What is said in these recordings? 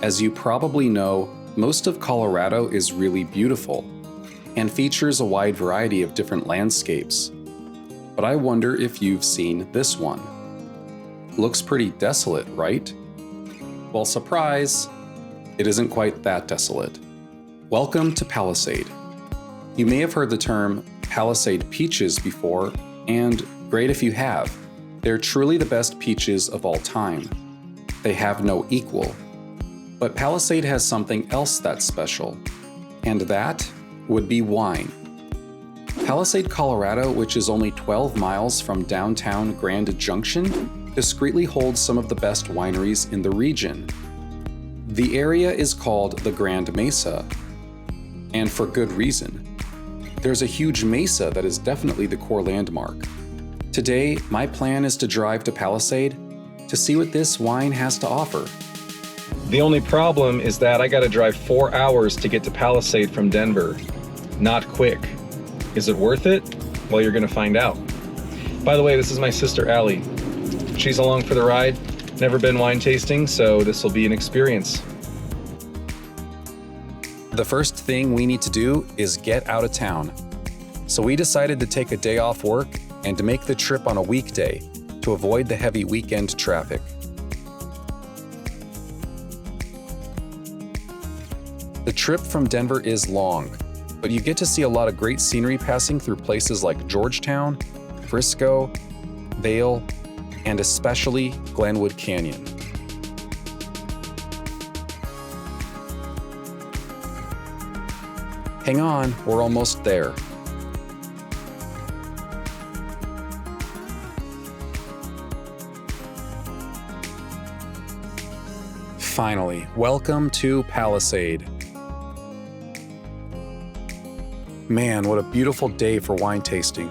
As you probably know, most of Colorado is really beautiful and features a wide variety of different landscapes. But I wonder if you've seen this one. Looks pretty desolate, right? Well, surprise, it isn't quite that desolate. Welcome to Palisade. You may have heard the term Palisade peaches before, and great if you have. They're truly the best peaches of all time. They have no equal. But Palisade has something else that's special, and that would be wine. Palisade, Colorado, which is only 12 miles from downtown Grand Junction, discreetly holds some of the best wineries in the region. The area is called the Grand Mesa, and for good reason. There's a huge mesa that is definitely the core landmark. Today, my plan is to drive to Palisade to see what this wine has to offer. The only problem is that I gotta drive 4 hours to get to Palisade from Denver. Not quick. Is it worth it? Well, you're gonna find out. By the way, this is my sister Allie. She's along for the ride. Never been wine tasting, so this will be an experience. The first thing we need to do is get out of town. So we decided to take a day off work and to make the trip on a weekday to avoid the heavy weekend traffic. The trip from Denver is long, but you get to see a lot of great scenery passing through places like Georgetown, Frisco, Vail, and especially Glenwood Canyon. Hang on, we're almost there. Finally, welcome to Palisade. Man, what a beautiful day for wine tasting.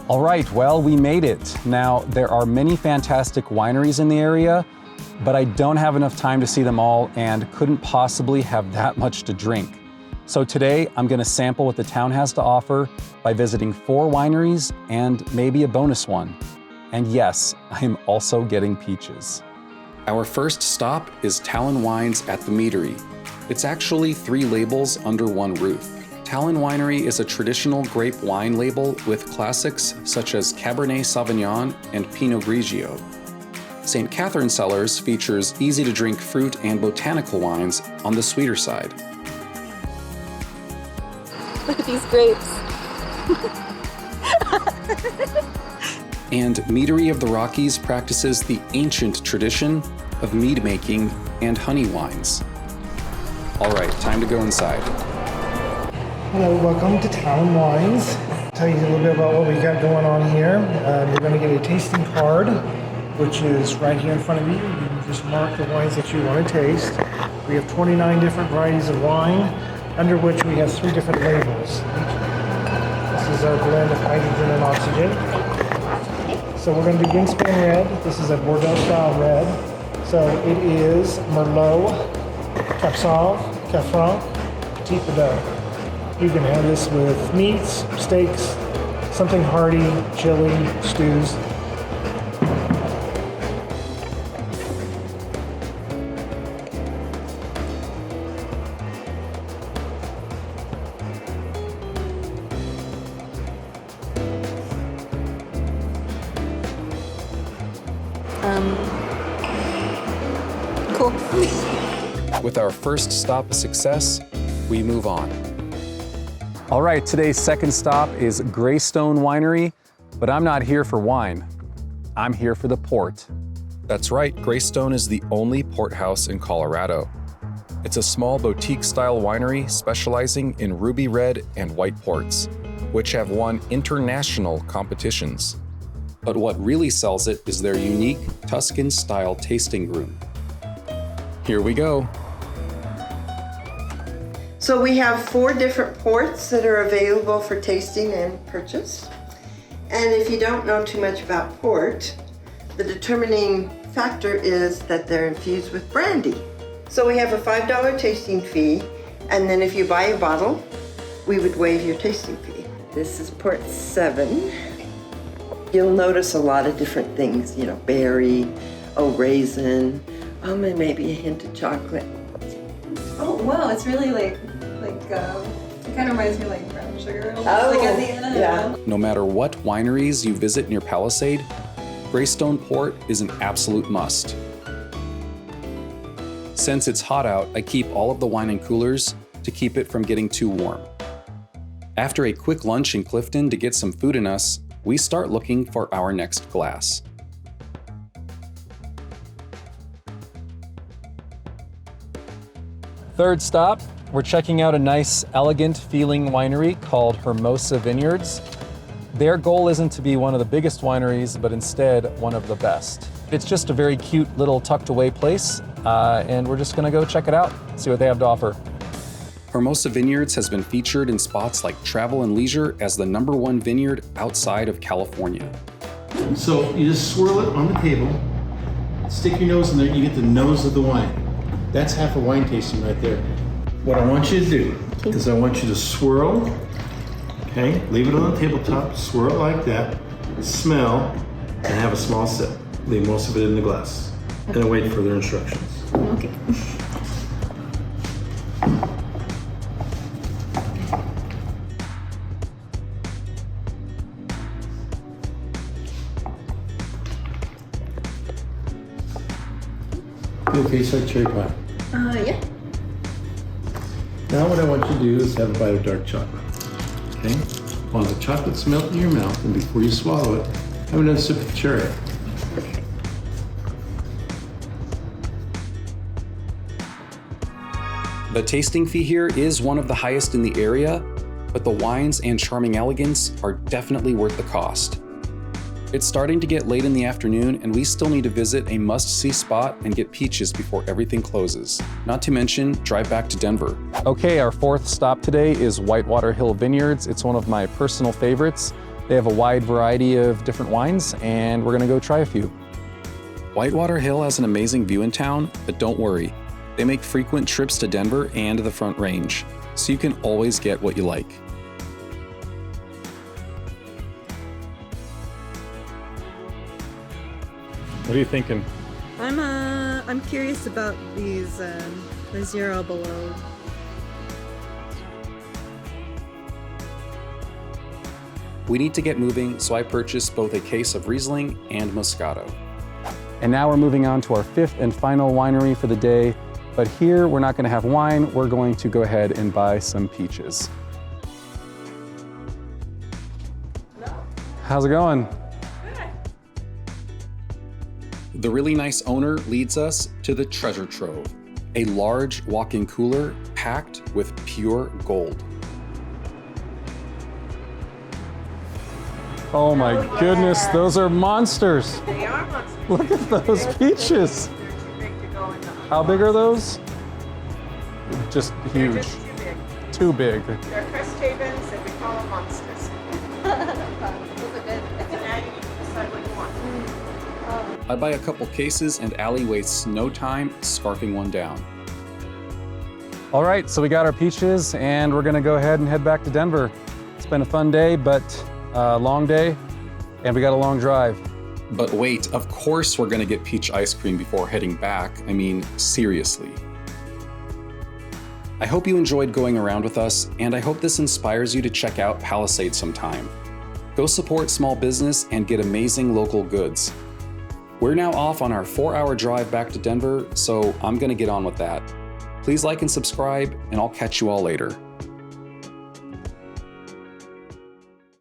All right, well, we made it. Now, there are many fantastic wineries in the area, but I don't have enough time to see them all and couldn't possibly have that much to drink. So today, I'm gonna sample what the town has to offer by visiting 4 wineries and maybe a bonus one. And yes, I'm also getting peaches. Our first stop is Talon Wines at the Meadery. It's actually 3 labels under one roof. Talon Winery is a traditional grape wine label with classics such as Cabernet Sauvignon and Pinot Grigio. St. Catherine Cellars features easy-to-drink fruit and botanical wines on the sweeter side. Look at these grapes. And Meadery of the Rockies practices the ancient tradition of mead making and honey wines. All right, time to go inside. Hello, welcome to Talon Wines. I'll tell you a little bit about what we got going on here. You're going to get a tasting card, which is right here in front of you. You can just mark the wines that you want to taste. We have 29 different varieties of wine, under which we have 3 different labels. This is our blend of hydrogen and oxygen. So we're going to do Wingspan Red. This is a Bordeaux style red. So it is Merlot, Cab Sauv, Cab Franc, Petit Verdot. You can have this with meats, steaks, something hearty, chili, stews. Cool. With our first stop a success, we move on. All right, today's second stop is Greystone Winery, but I'm not here for wine. I'm here for the port. That's right, Greystone is the only port house in Colorado. It's a small boutique-style winery specializing in ruby red and white ports, which have won international competitions. But what really sells it is their unique Tuscan-style tasting room. Here we go. So we have 4 different ports that are available for tasting and purchase. And if you don't know too much about port, the determining factor is that they're infused with brandy. So we have a $5 tasting fee, and then if you buy a bottle, we would waive your tasting fee. This is port 7. You'll notice a lot of different things, you know, berry, raisin, and maybe a hint of chocolate. Oh, wow, it's really like it kind of reminds me of like brown sugar. Almost, Oh, like at the end. yeah. No matter what wineries you visit near Palisade, Greystone Port is an absolute must. Since it's hot out, I keep all of the wine in coolers to keep it from getting too warm. After a quick lunch in Clifton to get some food in us, we start looking for our next glass. Third stop, we're checking out a nice, elegant feeling winery called Hermosa Vineyards. Their goal isn't to be one of the biggest wineries, but instead one of the best. It's just a very cute little tucked away place, and we're just gonna go check it out, see what they have to offer. Hermosa Vineyards has been featured in spots like Travel and Leisure as the #1 vineyard outside of California. So you just swirl it on the table, stick your nose in there, you get the nose of the wine. That's half a wine tasting right there. What I want you to do is I want you to swirl, okay? Leave it on the tabletop, swirl it like that, smell, and have a small sip. Leave most of it in the glass, and then wait for their instructions. Okay. It'll taste like cherry pie. Yeah. Now what I want you to do is have a bite of dark chocolate, okay? While the chocolate's melting in your mouth, and before you swallow it, have another sip of cherry. The tasting fee here is one of the highest in the area, but the wines and charming elegance are definitely worth the cost. It's starting to get late in the afternoon, and we still need to visit a must-see spot and get peaches before everything closes. Not to mention, drive back to Denver. Okay, our fourth stop today is Whitewater Hill Vineyards. It's one of my personal favorites. They have a wide variety of different wines, and we're gonna go try a few. Whitewater Hill has an amazing view in town, but don't worry. They make frequent trips to Denver and the Front Range, so you can always get what you like. What are you thinking? I'm curious about these the 0 below. We need to get moving, so I purchased both a case of Riesling and Moscato. And now we're moving on to our fifth and final winery for the day. But here we're not gonna have wine, we're going to go ahead and buy some peaches. How's it going? The really nice owner leads us to the treasure trove, a large walk-in cooler packed with pure gold. Oh my goodness, those are monsters. They are monsters. Look at those peaches. They're too big to go in the. How big are those? Just They're huge. just too big. Too big. They're crest havens and we call them monsters. And now you need to decide what you want. I buy a couple cases and Allie wastes no time scarfing one down. All right, so we got our peaches and we're gonna go ahead and head back to Denver. It's been a fun day, but a long day, and we got a long drive. But wait, of course we're gonna get peach ice cream before heading back. I mean, seriously. I hope you enjoyed going around with us, and I hope this inspires you to check out Palisade sometime. Go support small business and get amazing local goods. We're now off on our 4-hour drive back to Denver, so I'm gonna get on with that. Please like and subscribe, and I'll catch you all later.